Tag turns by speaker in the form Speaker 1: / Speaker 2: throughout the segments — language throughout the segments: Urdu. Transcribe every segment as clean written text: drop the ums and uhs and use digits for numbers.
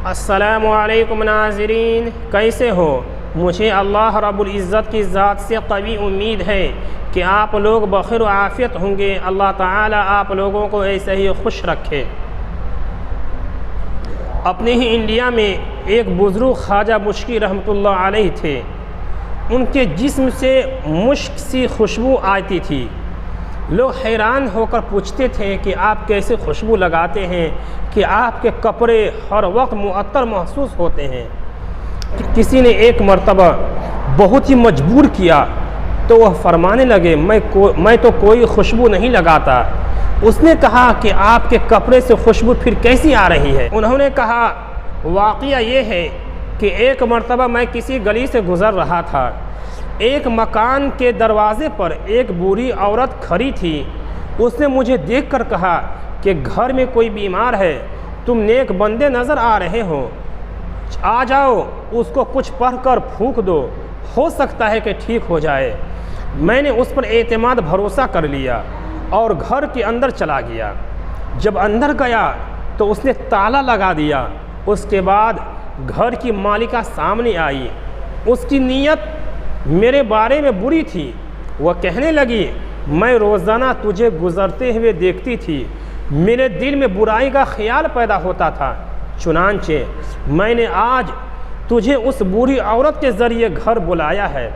Speaker 1: السلام علیکم ناظرین، کیسے ہو؟ مجھے اللہ رب العزت کی ذات سے قوی امید ہے کہ آپ لوگ بخیر و عافیت ہوں گے۔ اللہ تعالیٰ آپ لوگوں کو ایسے ہی خوش رکھے۔ اپنے ہی انڈیا میں ایک بزرگ خواجہ مشکی رحمۃ اللہ علیہ تھے۔ ان کے جسم سے مشک سی خوشبو آتی تھی۔ لوگ حیران ہو کر پوچھتے تھے کہ آپ کیسے خوشبو لگاتے ہیں کہ آپ کے کپڑے ہر وقت معطر محسوس ہوتے ہیں۔ کسی نے ایک مرتبہ بہت ہی مجبور کیا تو وہ فرمانے لگے، میں تو کوئی خوشبو نہیں لگاتا۔ اس نے کہا کہ آپ کے کپڑے سے خوشبو پھر کیسی آ رہی ہے؟ انہوں نے کہا، واقعہ یہ ہے کہ ایک مرتبہ میں کسی گلی سے گزر رہا تھا۔ ایک مکان کے دروازے پر ایک بوڑھی عورت کھڑی تھی۔ اس نے مجھے دیکھ کر کہا کہ گھر میں کوئی بیمار ہے، تم نیک بندے نظر آ رہے ہو، آ جاؤ اس کو کچھ پڑھ کر پھونک دو، ہو سکتا ہے کہ ٹھیک ہو جائے۔ میں نے اس پر اعتماد بھروسہ کر لیا اور گھر کے اندر چلا گیا۔ جب اندر گیا تو اس نے تالا لگا دیا۔ اس کے بعد گھر کی مالکہ سامنے آئی۔ اس کی نیت میرے بارے میں بری تھی۔ وہ کہنے لگی، میں روزانہ تجھے گزرتے ہوئے دیکھتی تھی، میرے دل میں برائی کا خیال پیدا ہوتا تھا، چنانچہ میں نے آج تجھے اس بوڑھی عورت کے ذریعے گھر بلایا ہے،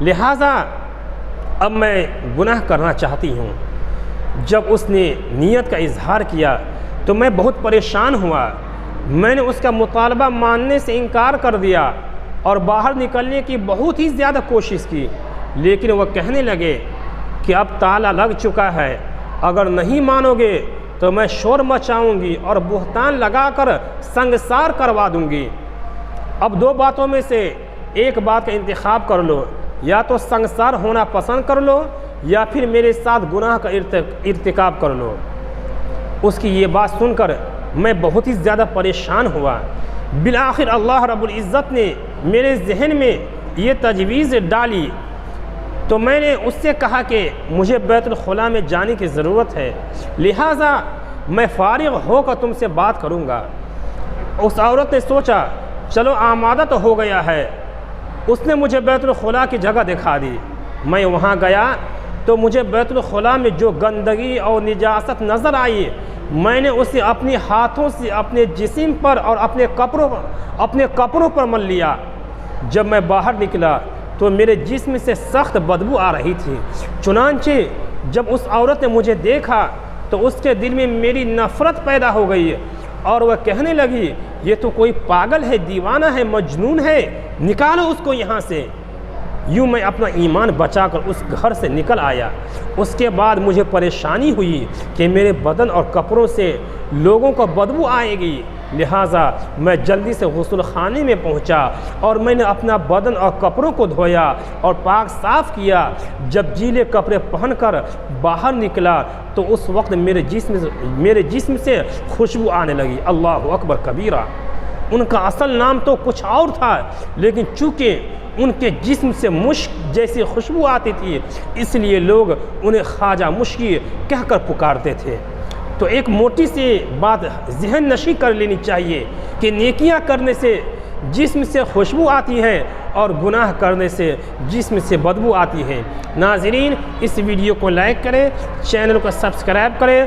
Speaker 1: لہٰذا اب میں گناہ کرنا چاہتی ہوں۔ جب اس نے نیت کا اظہار کیا تو میں بہت پریشان ہوا۔ میں نے اس کا مطالبہ ماننے سے انکار کر دیا اور باہر نکلنے کی بہت ہی زیادہ کوشش کی، لیکن وہ کہنے لگے کہ اب تالا لگ چکا ہے، اگر نہیں مانو گے تو میں شور مچاؤں گی اور بہتان لگا کر سنگسار کروا دوں گی۔ اب دو باتوں میں سے ایک بات کا انتخاب کر لو، یا تو سنگسار ہونا پسند کر لو یا پھر میرے ساتھ گناہ کا ارتکاب کر لو۔ اس کی یہ بات سن کر میں بہت ہی زیادہ پریشان ہوا۔ بالآخر اللہ رب العزت نے میرے ذہن میں یہ تجویز ڈالی تو میں نے اس سے کہا کہ مجھے بیت الخلاء میں جانے کی ضرورت ہے، لہٰذا میں فارغ ہو کر تم سے بات کروں گا۔ اس عورت نے سوچا، چلو آمادہ تو ہو گیا ہے۔ اس نے مجھے بیت الخلاء کی جگہ دکھا دی۔ میں وہاں گیا تو مجھے بیت الخلاء میں جو گندگی اور نجاست نظر آئی، میں نے اسے اپنے ہاتھوں سے اپنے جسم پر اور اپنے کپڑوں پر مل لیا۔ جب میں باہر نکلا تو میرے جسم سے سخت بدبو آ رہی تھی، چنانچہ جب اس عورت نے مجھے دیکھا تو اس کے دل میں میری نفرت پیدا ہو گئی اور وہ کہنے لگی، یہ تو کوئی پاگل ہے، دیوانہ ہے، مجنون ہے، نکالو اس کو یہاں سے۔ یوں میں اپنا ایمان بچا کر اس گھر سے نکل آیا۔ اس کے بعد مجھے پریشانی ہوئی کہ میرے بدن اور کپڑوں سے لوگوں کو بدبو آئے گی، لہٰذا میں جلدی سے غسل خانے میں پہنچا اور میں نے اپنا بدن اور کپڑوں کو دھویا اور پاک صاف کیا۔ جب گیلے کپڑے پہن کر باہر نکلا تو اس وقت میرے جسم سے خوشبو آنے لگی۔ اللہ اکبر کبیرہ۔ ان کا اصل نام تو کچھ اور تھا، لیکن چونکہ ان کے جسم سے مشک جیسی خوشبو آتی تھی اس لیے لوگ انہیں خواجہ مشکی کہہ کر پکارتے تھے۔ تو ایک موٹی سی بات ذہن نشی کر لینی چاہیے کہ نیکیاں کرنے سے جسم سے خوشبو آتی ہے اور گناہ کرنے سے جسم سے بدبو آتی ہے۔ ناظرین، اس ویڈیو کو لائک کریں، چینل کو سبسکرائب کریں۔